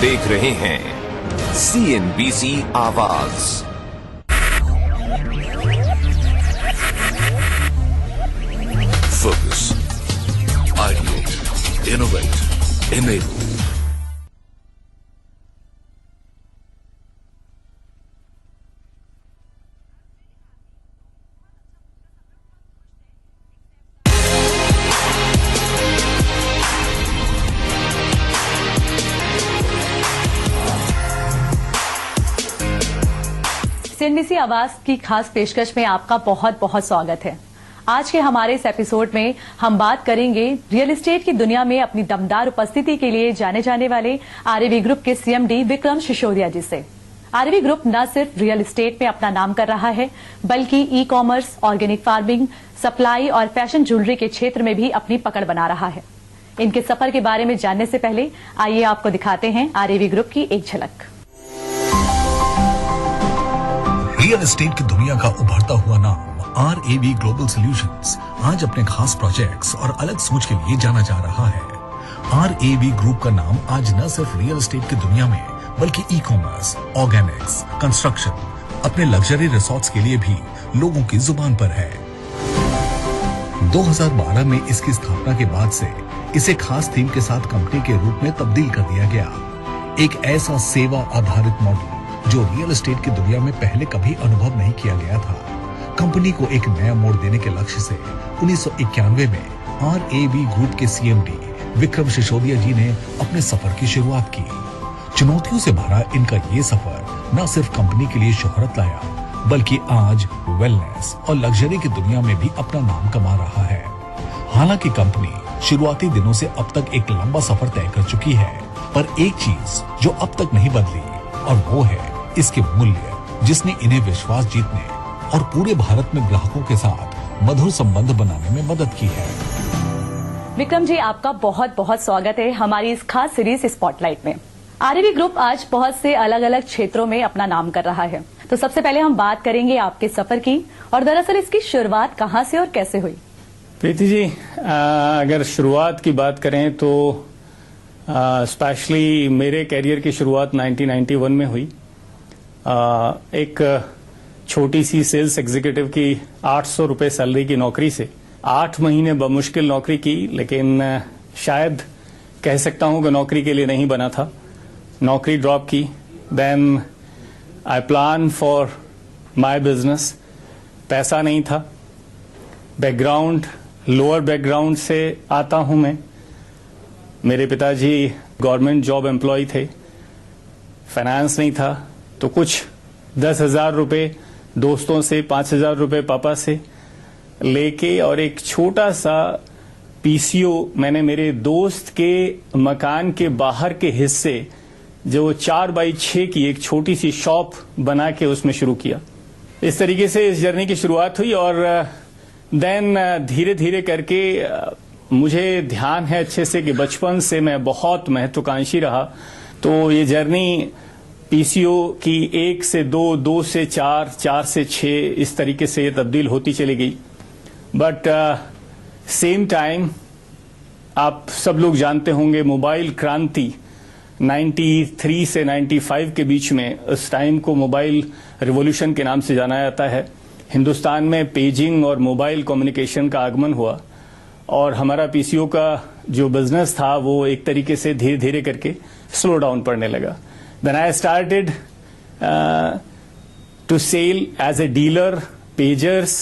देख रहे हैं CNBC आवाज। Focus, idea, innovate, enable. CNBC आवाज की खास पेशकश में आपका बहुत बहुत स्वागत है। आज के हमारे इस एपिसोड में हम बात करेंगे रियल एस्टेट की दुनिया में अपनी दमदार उपस्थिति के लिए जाने जाने वाले RAV ग्रुप के CMD विक्रम सिसोदिया जी से। RAV ग्रुप न सिर्फ रियल एस्टेट में अपना नाम कर रहा है, बल्कि ई-कॉमर्स, ऑर्गेनिक फार्मिंग, सप्लाई और फैशन ज्वेलरी के क्षेत्र में भी अपनी पकड़ बना रहा है। इनके सफर के बारे में जानने से पहले आइए आपको दिखाते हैं RAV ग्रुप की एक झलक। रियल एस्टेट की दुनिया का उभरता हुआ नाम RAV ग्लोबल सॉल्यूशंस आज अपने खास प्रोजेक्ट्स और अलग सोच के लिए जाना जा रहा है। RAV ग्रुप का नाम आज न सिर्फ रियल एस्टेट की दुनिया में, बल्कि ई-कॉमर्स, ऑर्गेनिक्स, कंस्ट्रक्शन, अपने लग्जरी रिसोर्ट्स के लिए भी लोगों की जुबान पर है। 2012 में इसकी स्थापना के बाद से इसे खास थीम के साथ कंपनी के रूप में तब्दील कर दिया गया। एक ऐसा सेवा आधारित मॉडल जो रियल एस्टेट की दुनिया में पहले कभी अनुभव नहीं किया गया था। कंपनी को एक नया मोड़ देने के लक्ष्य से 1991 में RAV ग्रुप के CMD विक्रम सिसोदिया जी ने अपने सफर की शुरुआत की। चुनौतियों से भरा इनका ये सफर न सिर्फ कंपनी के लिए शोहरत लाया, बल्कि आज वेलनेस और लग्जरी की दुनिया में भी अपना नाम कमा रहा है। हालांकि कंपनी शुरुआती दिनों से अब तक एक लंबा सफर तय कर चुकी है, पर एक चीज जो अब तक नहीं बदली और वो है इसके मूल्य, जिसने इन्हें विश्वास जीतने और पूरे भारत में ग्राहकों के साथ मधुर संबंध बनाने में मदद की है। विक्रम जी, आपका बहुत बहुत स्वागत है हमारी इस खास सीरीज स्पॉटलाइट में। RAV ग्रुप आज बहुत से अलग अलग क्षेत्रों में अपना नाम कर रहा है, तो सबसे पहले हम बात करेंगे आपके सफर की और दरअसल इसकी शुरुआत कहां से और कैसे हुई। प्रीति जी, अगर शुरुआत की बात करें तो स्पेशली मेरे कैरियर की शुरुआत 1991 में हुई। एक छोटी सी सेल्स एग्जीक्यूटिव की 800 रुपए सैलरी की नौकरी से 8 महीने बमुश्किल नौकरी की, लेकिन शायद कह सकता हूं कि नौकरी के लिए नहीं बना था। नौकरी ड्रॉप की, then I plan for my business. पैसा नहीं था, बैकग्राउंड लोअर बैकग्राउंड से आता हूं मैं। मेरे पिताजी गवर्नमेंट जॉब एम्प्लॉय थे, फाइनेंस नहीं था, तो कुछ 10,000 रुपए दोस्तों से, 5,000 रुपए पापा से लेके और एक छोटा सा PCO मैंने मेरे दोस्त के मकान के बाहर के हिस्से, जो 4x6 की एक छोटी सी शॉप बना के उसमें शुरू किया। इस तरीके से इस जर्नी की शुरुआत हुई और देन धीरे धीरे करके मुझे ध्यान है अच्छे से कि बचपन से मैं बहुत महत्वाकांक्षी रहा, तो ये जर्नी PCO की 1 से 2, 2 से 4, 4 से 6 इस तरीके से तब्दील होती चली गई। बट सेम टाइम आप सब लोग जानते होंगे मोबाइल क्रांति 93 से 95 के बीच में, उस टाइम को मोबाइल रिवॉल्यूशन के नाम से जाना जाता है। हिंदुस्तान में पेजिंग और मोबाइल कम्युनिकेशन का आगमन हुआ और हमारा PCO का जो बिजनेस था वो एक तरीके से धीरे धीरे करके स्लो डाउन पड़ने लगा। Then I started to sell as a dealer, pagers,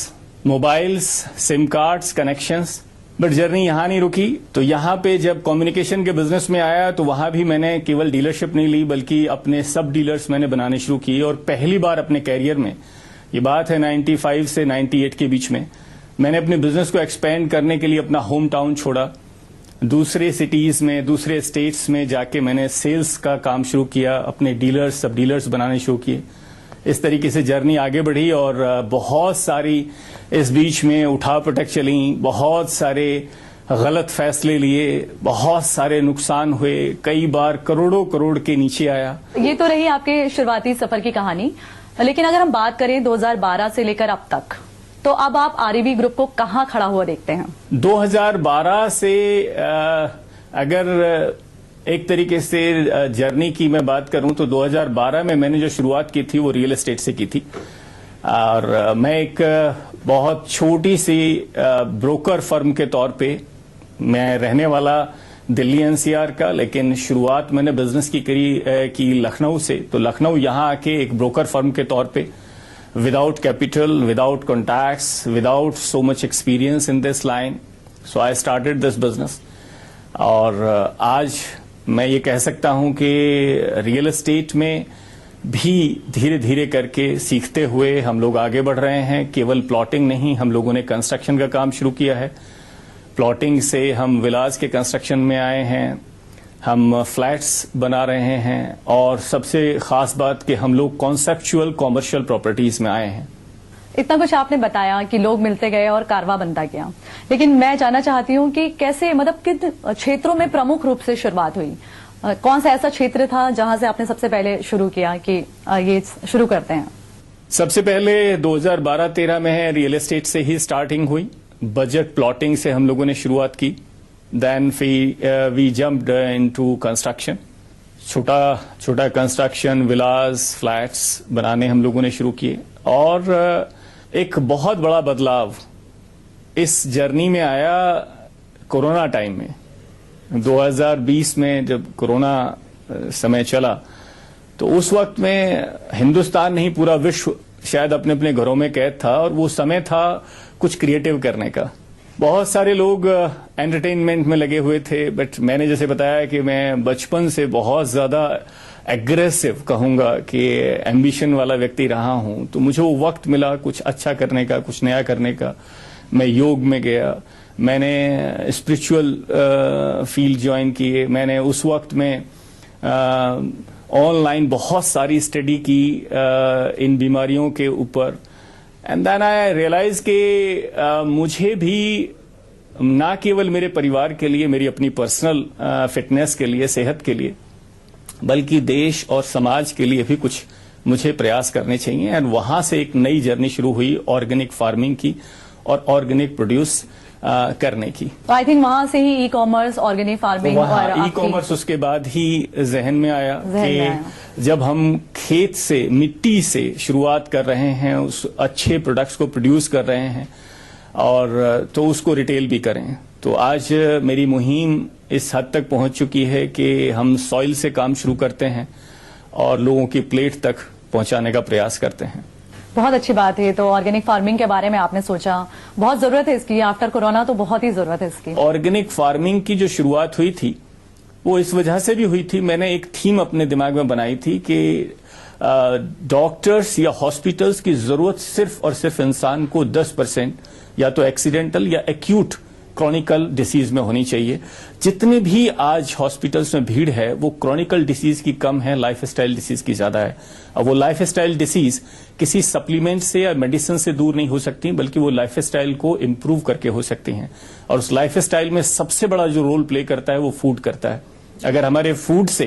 mobiles, SIM cards, connections. But journey यहाँ नहीं रुकी। तो यहाँ पे जब कम्युनिकेशन के बिजनेस में आया तो वहां भी मैंने केवल डीलरशिप नहीं ली, बल्कि अपने सब डीलर्स मैंने बनाने शुरू किए। और पहली बार अपने कैरियर में, ये बात है 95 से 98 के बीच में, मैंने अपने बिजनेस को एक्सपेंड करने के लिए अपना होम टाउन छोड़ा, दूसरे सिटीज में, दूसरे स्टेट्स में जाके मैंने सेल्स का काम शुरू किया, अपने डीलर्स, सब डीलर्स बनाने शुरू किए। इस तरीके से जर्नी आगे बढ़ी और बहुत सारी इस बीच में उठा पटक चली, बहुत सारे गलत फैसले लिए, बहुत सारे नुकसान हुए, कई बार करोड़ों करोड़ के नीचे आया। ये तो रही आपके शुरुआती सफर की कहानी, लेकिन अगर हम बात करें 2012 से लेकर अब तक, तो अब आप RAV ग्रुप को कहां खड़ा हुआ देखते हैं? 2012 से अगर एक तरीके से जर्नी की मैं बात करूं तो 2012 में मैंने जो शुरुआत की थी वो रियल एस्टेट से की थी। और मैं एक बहुत छोटी सी ब्रोकर फर्म के तौर पे, मैं रहने वाला दिल्ली एनसीआर का, लेकिन शुरुआत मैंने बिजनेस की लखनऊ से। तो लखनऊ यहाँ आके एक ब्रोकर फर्म के तौर पे, without capital, without contacts, without so much experience in this line, so I started this business. और आज मैं ये कह सकता हूं कि रियल एस्टेट में भी धीरे धीरे करके सीखते हुए हम लोग आगे बढ़ रहे हैं। केवल प्लॉटिंग नहीं, हम लोगों ने कंस्ट्रक्शन का काम शुरू किया है। प्लॉटिंग से हम विलास के कंस्ट्रक्शन में आए हैं, हम फ्लैट्स बना रहे हैं, और सबसे खास बात कि हम लोग कॉन्सेप्चुअल कॉमर्शियल प्रॉपर्टीज में आए हैं। इतना कुछ आपने बताया कि लोग मिलते गए और कारवा बनता गया, लेकिन मैं जानना चाहती हूँ कि कैसे, मतलब किन क्षेत्रों में प्रमुख रूप से शुरुआत हुई? कौन सा ऐसा क्षेत्र था जहां से आपने सबसे पहले शुरू किया कि ये शुरू करते हैं? सबसे पहले 2012-13 में रियल एस्टेट से ही स्टार्टिंग हुई। बजट प्लॉटिंग से हम लोगों ने शुरुआत की। Then we jumped into construction. छोटा छोटा कंस्ट्रक्शन, विलास, फ्लैट्स बनाने हम लोगों ने शुरू किए। और एक बहुत बड़ा बदलाव इस जर्नी में आया कोरोना टाइम में। 2020 में जब कोरोना समय चला, तो उस वक्त में हिंदुस्तान नहीं, पूरा विश्व शायद अपने अपने घरों में कैद था, और वो समय था कुछ क्रिएटिव करने का। बहुत सारे लोग एंटरटेनमेंट में लगे हुए थे, बट मैंने जैसे बताया कि मैं बचपन से बहुत ज्यादा एग्रेसिव कहूंगा कि एम्बिशन वाला व्यक्ति रहा हूं, तो मुझे वो वक्त मिला कुछ अच्छा करने का, कुछ नया करने का। मैं योग में गया, मैंने स्पिरिचुअल फील्ड ज्वाइन किए, मैंने उस वक्त में ऑनलाइन बहुत सारी स्टडी की इन बीमारियों के ऊपर। एंड देन आई रियलाइज कि मुझे भी ना केवल मेरे परिवार के लिए, मेरी अपनी पर्सनल फिटनेस के लिए, सेहत के लिए, बल्कि देश और समाज के लिए भी कुछ मुझे प्रयास करने चाहिए। एंड वहां से एक नई जर्नी शुरू हुई ऑर्गेनिक फार्मिंग की और ऑर्गेनिक प्रोड्यूस करने की। तो आई थिंक वहां से ही ई कॉमर्स, ऑर्गेनिक फार्मिंग और ई कॉमर्स उसके बाद ही जहन में आया कि जब हम खेत से, मिट्टी से शुरुआत कर रहे हैं, उस अच्छे प्रोडक्ट्स को प्रोड्यूस कर रहे हैं, और तो उसको रिटेल भी करें। तो आज मेरी मुहिम इस हद तक पहुंच चुकी है कि हम सॉइल से काम शुरू करते हैं और लोगों की प्लेट तक पहुंचाने का प्रयास करते हैं। बहुत अच्छी बात है। तो ऑर्गेनिक फार्मिंग के बारे में आपने सोचा, बहुत जरूरत है इसकी, आफ्टर कोरोना तो बहुत ही जरूरत है इसकी। ऑर्गेनिक फार्मिंग की जो शुरुआत हुई थी वो इस वजह से भी हुई थी, मैंने एक थीम अपने दिमाग में बनाई थी कि डॉक्टर्स या हॉस्पिटल्स की जरूरत सिर्फ और सिर्फ इंसान को 10% या तो एक्सीडेंटल या एक्यूट क्रॉनिकल डिसीज में होनी चाहिए। जितने भी आज हॉस्पिटल्स में भीड़ है वो क्रॉनिकल डिसीज की कम है, लाइफस्टाइल डिसीज की ज्यादा है। और वो लाइफस्टाइल डिसीज किसी सप्लीमेंट से या मेडिसिन से दूर नहीं हो सकती, बल्कि वो लाइफस्टाइल को इम्प्रूव करके हो सकती हैं। और उस लाइफस्टाइल में सबसे बड़ा जो रोल प्ले करता है वो फूड करता है। अगर हमारे फूड से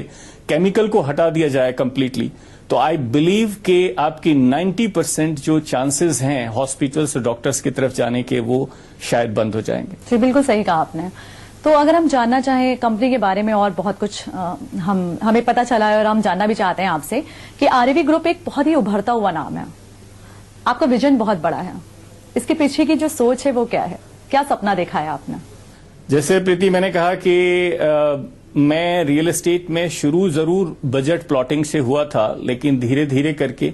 केमिकल को हटा दिया जाए कंप्लीटली, तो आई बिलीव कि आपकी 90% जो चांसेस हैं हॉस्पिटल्स और डॉक्टर्स की तरफ जाने के, वो शायद बंद हो जाएंगे। जी बिल्कुल सही कहा आपने। तो अगर हम जानना चाहें कंपनी के बारे में, और बहुत कुछ हमें पता चला है और हम जानना भी चाहते हैं आपसे कि आरवी ग्रुप एक बहुत ही उभरता हुआ नाम है, आपका विजन बहुत बड़ा है, इसके पीछे की जो सोच है वो क्या है, क्या सपना देखा है आपने? जैसे प्रीति मैंने कहा कि मैं रियल एस्टेट में शुरू जरूर बजट प्लॉटिंग से हुआ था, लेकिन धीरे धीरे करके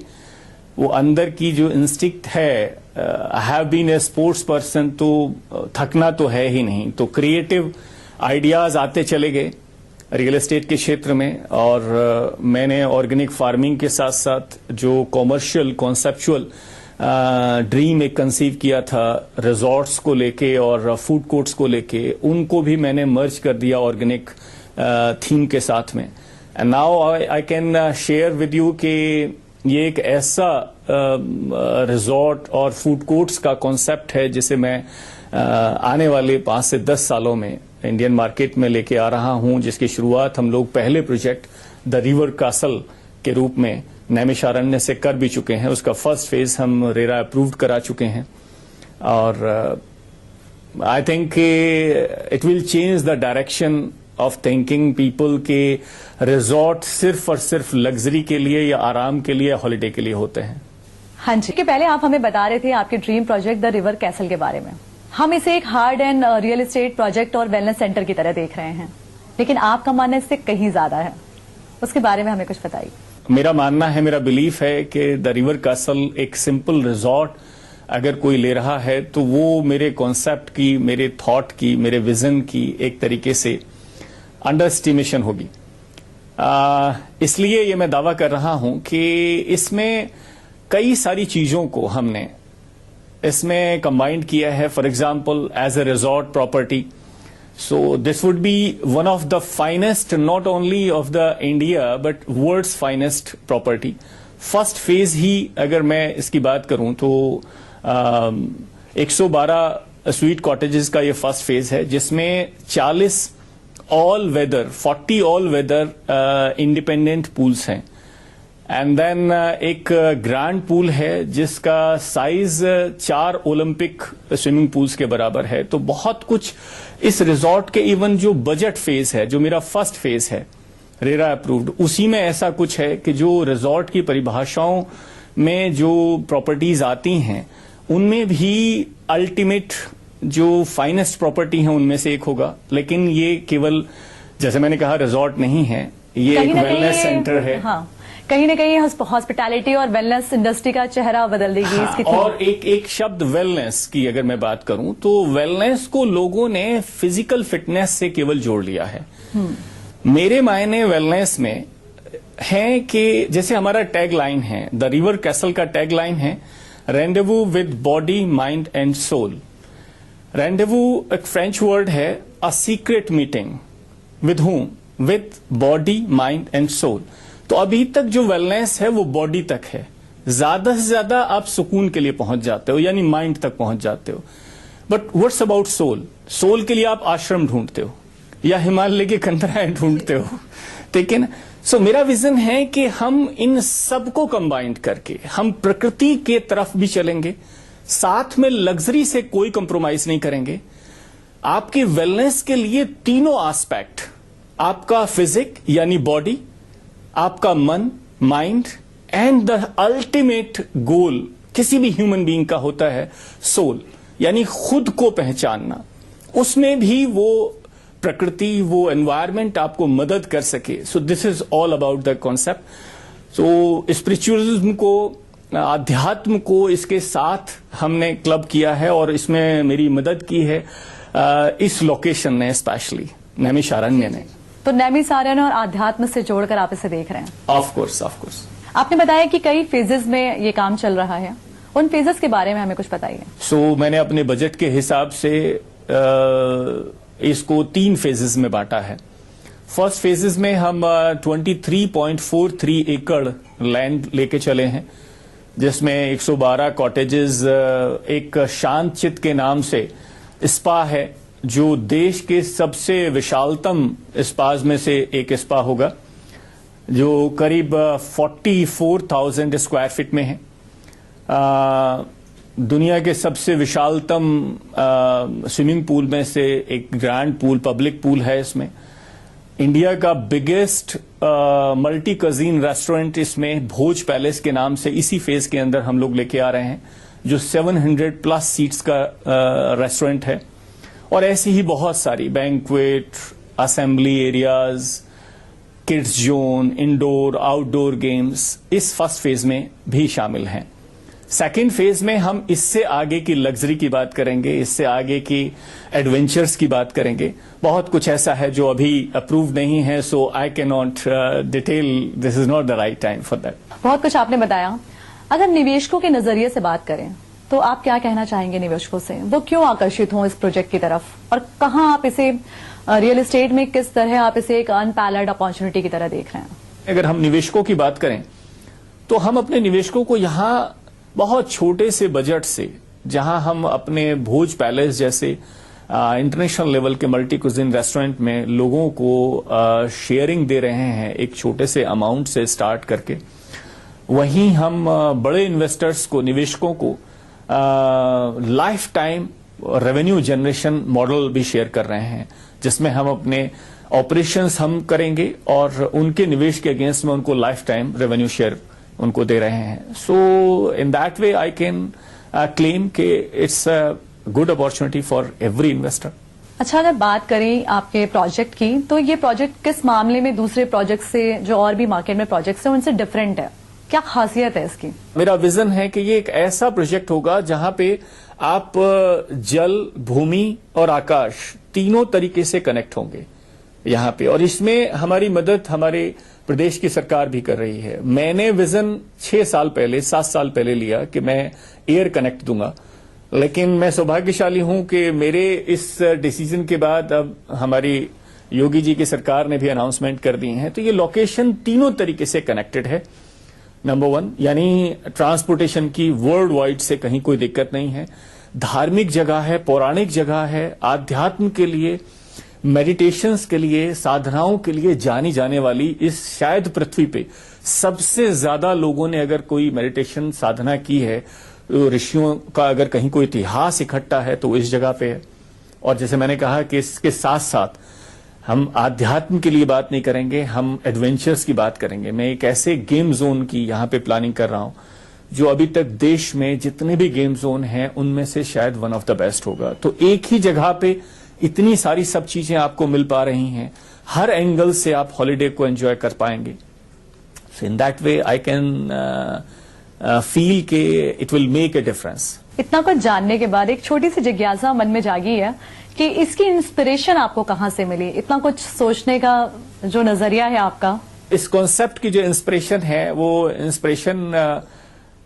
वो अंदर की जो इंस्टिक्ट है, I have been a sports person, तो थकना तो है ही नहीं, तो क्रिएटिव आइडियाज आते चले गए रियल एस्टेट के क्षेत्र में। और मैंने ऑर्गेनिक फार्मिंग के साथ साथ जो कॉमर्शियल कॉन्सेप्चुअल ड्रीम एक कंसीव किया था रिजॉर्ट्स को लेके और फूड कोर्ट्स को लेके, उनको भी मैंने मर्ज कर दिया ऑर्गेनिक थीम के साथ में। And now I can share with you कि ये एक ऐसा रिजॉर्ट और फूड कोर्ट्स का कॉन्सेप्ट है जिसे मैं आने वाले 5 से 10 सालों में इंडियन मार्केट में लेके आ रहा हूं, जिसकी शुरुआत हम लोग पहले प्रोजेक्ट द रिवर कासल के रूप में नैमिषारण्य से कर भी चुके हैं। उसका फर्स्ट फेज हम रेरा अप्रूव्ड करा चुके हैं, और I think it will change the direction of thinking people के रिजॉर्ट सिर्फ और सिर्फ लग्जरी के लिए या आराम के लिए, हॉलिडे के लिए होते हैं। हाँ जी, कि पहले आप हमें बता रहे थे आपके dream project the River castle के बारे में। हम इसे एक hard and real estate project और वेलनेस सेंटर की तरह देख रहे हैं, लेकिन आपका मानना इससे कहीं ज्यादा है, उसके बारे में हमें कुछ बताइए। मेरा मानना है, मेरा बिलीफ है कि द रिवर कैसल एक सिंपल रिजॉर्ट अगर कोई ले रहा है तो वो मेरे कॉन्सेप्ट की, मेरे थॉट की, मेरे विजन की एक तरीके से अंडर एस्टिमेशन होगी। इसलिए ये मैं दावा कर रहा हूं कि इसमें कई सारी चीजों को हमने इसमें कंबाइंड किया है। For example, as a resort property, so this would be one of the finest, not only of the India but world's finest property. First phase ही अगर मैं इसकी बात करूं तो 112 स्वीट कॉटेजेस का ये फर्स्ट फेज है, जिसमें 40 ऑल वेदर इंडिपेंडेंट पूल्स हैं। एंड देन एक ग्रैंड पूल है जिसका साइज 4 ओलंपिक स्विमिंग पूल्स के बराबर है। तो बहुत कुछ इस रिजॉर्ट के, इवन जो बजट फेज है, जो मेरा फर्स्ट फेज है रेरा अप्रूव्ड, उसी में ऐसा कुछ है कि जो रिजॉर्ट की परिभाषाओं में जो प्रॉपर्टीज आती हैं उनमें भी अल्टीमेट जो फाइनेस्ट प्रॉपर्टी है उनमें से एक होगा। लेकिन ये केवल, जैसे मैंने कहा, रिजॉर्ट नहीं है, ये एक वेलनेस सेंटर है। हाँ, कहीं ना कहीं हॉस्पिटैलिटी और वेलनेस इंडस्ट्री का चेहरा बदल देगी। हाँ, इसकी और एक शब्द वेलनेस की अगर मैं बात करूं तो वेलनेस को लोगों ने फिजिकल फिटनेस से केवल जोड़ लिया है। मेरे मायने वेलनेस में है कि जैसे हमारा टैग लाइन है, द रिवर कैसल का टैग लाइन है rendezvous with body, mind and soul. Rendezvous एक फ्रेंच वर्ड है, a secret meeting with whom, with body, mind and soul. तो अभी तक जो वेलनेस है वो बॉडी तक है, ज्यादा से ज्यादा आप सुकून के लिए पहुंच जाते हो, यानी माइंड तक पहुंच जाते हो। But what's about soul? Soul के लिए आप आश्रम ढूंढते हो या हिमालय के कंदराएं ढूंढते हो, ठीक है ना? सो मेरा विजन है कि हम इन सबको कंबाइंड करके हम प्रकृति के तरफ भी चलेंगे, साथ में लग्जरी से कोई कंप्रोमाइज नहीं करेंगे। आपकी वेलनेस के लिए तीनों एस्पेक्ट, आपका फिजिक यानी बॉडी, आपका मन mind, and the ultimate goal किसी भी ह्यूमन बीइंग का होता है सोल, यानी खुद को पहचानना। उसमें भी वो प्रकृति, वो एनवायरमेंट आपको मदद कर सके। So this is all about the concept. So spiritualism को, अध्यात्म को इसके साथ हमने क्लब किया है और इसमें मेरी मदद की है इस लोकेशन ने, स्पेशली नैमिषारण्य ने। तो नैमिषारण्य और आध्यात्म से जोड़कर आप इसे देख रहे हैं? Of course, of course. आपने बताया कि कई फेजेस में ये काम चल रहा है, उन फेजेस के बारे में हमें कुछ बताइए। सो मैंने अपने बजट के हिसाब से इसको 3 फेजेस में बांटा है। फर्स्ट फेजेस में हम 23.43 एकड़ लैंड लेके चले हैं, जिसमें 112 कॉटेजेस, एक शांत चित के नाम से स्पा है जो देश के सबसे विशालतम स्पाज में से एक स्पा होगा, जो करीब 44,000 स्क्वायर फीट में है। दुनिया के सबसे विशालतम स्विमिंग पूल में से एक ग्रैंड पूल, पब्लिक पूल है इसमें। इंडिया का बिगेस्ट मल्टी कजीन रेस्टोरेंट इसमें भोज पैलेस के नाम से इसी फेज के अंदर हम लोग लेके आ रहे हैं, जो 700+ सीट्स का रेस्टोरेंट है। और ऐसी ही बहुत सारी banquet, assembly areas, kids zone, indoor outdoor games इस फर्स्ट फेज में भी शामिल हैं। सेकेंड फेज में हम इससे आगे की लग्जरी की बात करेंगे, इससे आगे की एडवेंचर्स की बात करेंगे। बहुत कुछ ऐसा है जो अभी अप्रूव नहीं है, so I can not detail, this is not the right time for that. बहुत कुछ आपने बताया। अगर निवेशकों के नजरिए से बात करें तो आप क्या कहना चाहेंगे निवेशकों से? वो क्यों आकर्षित हों इस प्रोजेक्ट की तरफ, और कहां आप इसे रियल एस्टेट में किस तरह आप इसे एक अनपैरेलल्ड अपॉर्चुनिटी की तरह देख रहे हैं? अगर हम निवेशकों की बात करें तो हम अपने निवेशकों को यहां बहुत छोटे से बजट से, जहां हम अपने भोज पैलेस जैसे इंटरनेशनल लेवल के मल्टी कुजिन रेस्टोरेंट में लोगों को शेयरिंग दे रहे हैं एक छोटे से अमाउंट से स्टार्ट करके, वहीं हम बड़े इन्वेस्टर्स को, निवेशकों को life time revenue generation model भी शेयर कर रहे हैं, जिसमें हम अपने ऑपरेशंस हम करेंगे और उनके निवेश के अगेंस्ट में उनको लाइफ टाइम रेवेन्यू शेयर उनको दे रहे हैं. So in that way I can claim कि it's a good opportunity for every investor. अच्छा, अगर बात करें आपके प्रोजेक्ट की, तो ये प्रोजेक्ट किस मामले में दूसरे प्रोजेक्ट से, जो और भी मार्केट में प्रोजेक्ट्स हैं, उनसे डिफरेंट है? क्या खासियत है इसकी? मेरा विजन है कि ये एक ऐसा प्रोजेक्ट होगा जहां पे आप जल, भूमि और आकाश तीनों तरीके से कनेक्ट होंगे यहां पे, और इसमें हमारी मदद हमारे प्रदेश की सरकार भी कर रही है. मैंने विजन 6 साल पहले, 7 साल पहले लिया कि मैं एयर कनेक्ट दूंगा, लेकिन मैं सौभाग्यशाली हूं कि मेरे इस डिसीजन के बाद अब हमारी योगी जी की सरकार ने भी अनाउंसमेंट कर दी है. तो ये लोकेशन तीनों तरीके से कनेक्टेड है. नंबर 1, यानी ट्रांसपोर्टेशन की वर्ल्ड वाइड से कहीं कोई दिक्कत नहीं है. धार्मिक जगह है, पौराणिक जगह है, आध्यात्म के लिए, मेडिटेशंस के लिए, साधनाओं के लिए जानी जाने वाली इस शायद पृथ्वी पे सबसे ज्यादा लोगों ने अगर कोई मेडिटेशन साधना की है, तो ऋषियों का अगर कहीं कोई इतिहास इकट्ठा है तो इस जगह पे है. और जैसे मैंने कहा कि इसके साथ साथ हम आध्यात्म के लिए बात नहीं करेंगे, हम एडवेंचर्स की बात करेंगे. मैं एक ऐसे गेम जोन की यहां पे प्लानिंग कर रहा हूं जो अभी तक देश में जितने भी गेम जोन हैं उनमें से शायद वन ऑफ द बेस्ट होगा. तो एक ही जगह पे इतनी सारी सब चीजें आपको मिल पा रही हैं, हर एंगल से आप हॉलिडे को एंजॉय कर पाएंगे. So in that way I can feel के it will make a difference. इतना कुछ जानने के बाद एक छोटी सी जिज्ञासा मन में जागी है कि इसकी इंस्पिरेशन आपको कहाँ से मिली? इतना कुछ सोचने का जो नजरिया है आपका, इस कॉन्सेप्ट की जो इंस्पिरेशन है, वो इंस्पिरेशन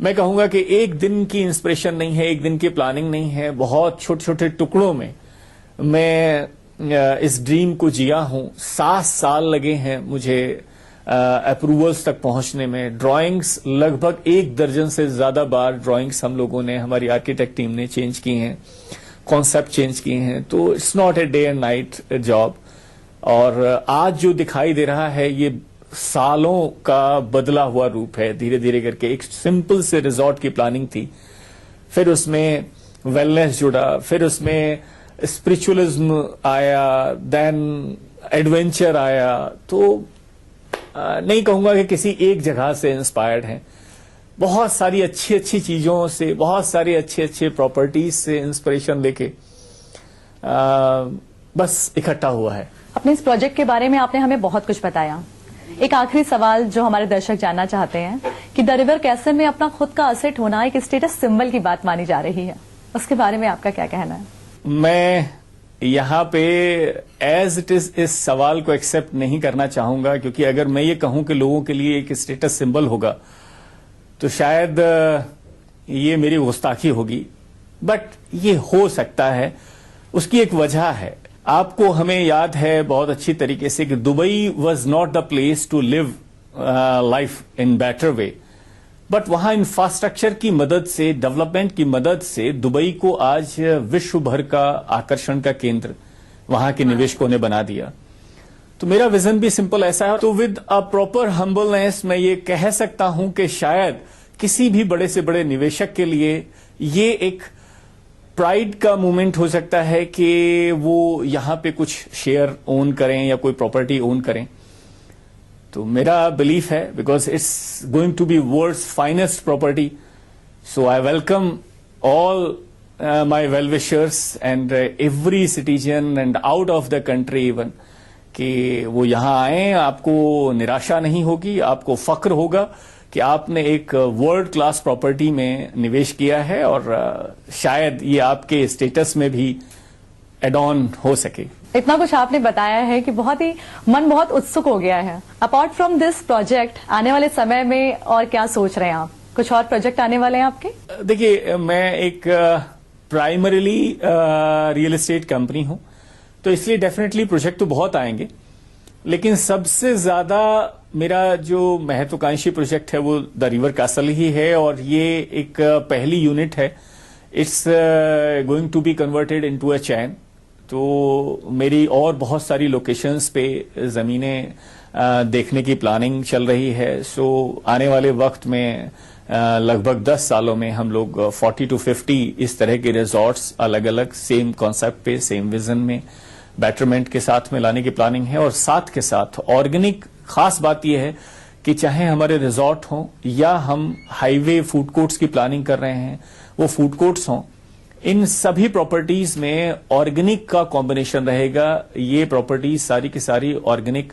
मैं कहूंगा कि एक दिन की इंस्पिरेशन नहीं है, एक दिन की प्लानिंग नहीं है. बहुत छोटे छोटे टुकड़ों में मैं इस ड्रीम को जिया हूं. 7 साल लगे हैं मुझे अप्रूवल्स तक पहुंचने में. ड्राइंग्स लगभग 1 दर्जन से ज्यादा बार ड्राइंग्स हम लोगों ने, हमारी आर्किटेक्ट टीम ने चेंज की हैं, कॉन्सेप्ट चेंज किए हैं. तो it's not a day and night job. और आज जो दिखाई दे रहा है ये सालों का बदला हुआ रूप है. धीरे धीरे करके एक सिंपल से रिजॉर्ट की प्लानिंग थी, फिर उसमें वेलनेस जुड़ा, फिर उसमें स्पिरिचुअलिज्म आया, देन एडवेंचर आया. तो नहीं कहूंगा कि किसी एक जगह से इंस्पायर्ड है, बहुत सारी अच्छी अच्छी चीजों से, बहुत सारी अच्छे अच्छे प्रॉपर्टीज से इंस्पिरेशन लेके बस इकट्ठा हुआ है. अपने इस प्रोजेक्ट के बारे में आपने हमें बहुत कुछ बताया. एक आखिरी सवाल जो हमारे दर्शक जानना चाहते हैं कि द रिवर कैसल में अपना खुद का असेट होना एक स्टेटस सिंबल की बात मानी जा रही है, उसके बारे में आपका क्या कहना है? मैं यहां पे एज इट इज इस सवाल को एक्सेप्ट नहीं करना चाहूंगा, क्योंकि अगर मैं ये कहूं कि लोगों के लिए एक स्टेटस सिंबल होगा तो शायद ये मेरी गुस्ताखी होगी. बट ये हो सकता है, उसकी एक वजह है. आपको हमें याद है बहुत अच्छी तरीके से कि Dubai was not the place to live life in better way, but वहां इंफ्रास्ट्रक्चर की मदद से, डेवलपमेंट की मदद से दुबई को आज विश्व भर का आकर्षण का केंद्र वहां के निवेशकों ने बना दिया. तो मेरा विजन भी सिंपल ऐसा है. तो विद अ प्रॉपर हम्बलनेस मैं ये कह सकता हूं कि शायद किसी भी बड़े से बड़े निवेशक के लिए ये एक प्राइड का मोमेंट हो सकता है कि वो यहां पे कुछ शेयर ओन करें या कोई प्रॉपर्टी ओन करें. तो मेरा बिलीफ है, because it's going to be world's finest property, so I welcome all my well wishers and every citizen and out of the country even, कि वो यहां आए, आपको निराशा नहीं होगी, आपको फक्र होगा कि आपने एक वर्ल्ड क्लास प्रॉपर्टी में निवेश किया है, और शायद ये आपके स्टेटस में भी एड ऑन हो सके. इतना कुछ आपने बताया है कि मन बहुत उत्सुक हो गया है. अपार्ट फ्रॉम दिस प्रोजेक्ट, आने वाले समय में और क्या सोच रहे हैं आप? कुछ और प्रोजेक्ट आने वाले हैं आपके? देखिए, मैं एक प्राइमरीली रियल एस्टेट कंपनी हूं, तो इसलिए डेफिनेटली प्रोजेक्ट तो बहुत आएंगे, लेकिन सबसे ज्यादा मेरा जो महत्वाकांक्षी प्रोजेक्ट है वो द रिवर कैसल ही है, और ये एक पहली यूनिट है. It's going to be converted into a chain. तो मेरी और बहुत सारी लोकेशंस पे जमीनें देखने की प्लानिंग चल रही है. सो आने वाले वक्त में लगभग 10 सालों में हम लोग 40 to 50 इस तरह के रिजॉर्ट्स अलग अलग सेम कॉन्सेप्ट पे, सेम विजन में बेटरमेंट के साथ में लाने की प्लानिंग है। और साथ के साथ ऑर्गेनिक खास बात यह है कि चाहे हमारे रिजॉर्ट हों या हम हाईवे फूड कोर्ट्स की प्लानिंग कर रहे हैं, वो फूड कोर्ट्स हों, इन सभी प्रॉपर्टीज में ऑर्गेनिक का कॉम्बिनेशन रहेगा। ये प्रॉपर्टीज सारी की सारी ऑर्गेनिक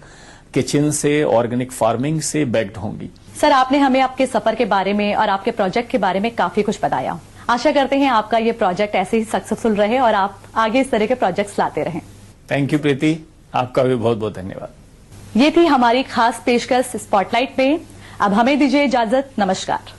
किचन से, ऑर्गेनिक फार्मिंग से बैक्ड होंगी। सर, आपने हमें आपके सफर के बारे में और आपके प्रोजेक्ट के बारे में काफी कुछ बताया। आशा करते हैं आपका ये प्रोजेक्ट ऐसे ही सक्सेसफुल रहे और आप आगे इस तरह के प्रोजेक्ट्स लाते रहें। थैंक यू प्रीति, आपका भी बहुत बहुत धन्यवाद। ये थी हमारी खास पेशकश स्पॉटलाइट में। अब हमें दीजिए इजाजत। नमस्कार।